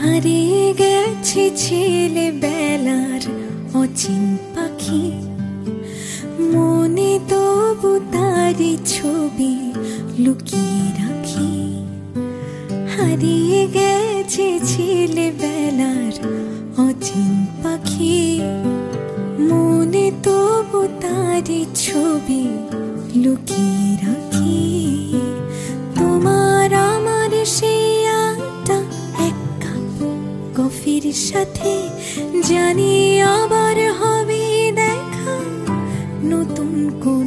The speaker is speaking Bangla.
হারিয়ে গেছে ছেলেবেলার অচিন পাখি, মনে তবু তারি ছবি লুকিয়ে রাখি। হারিয়ে গেছে ছেলেবেলার অচিন পাখি, মনে তবু তারি ছবি লুকিয়ে রাখি। তোমার আমার সেই আড্ডা এক কাপ কফির সাথে, জানি আবার হবে দেখা নতুন করে।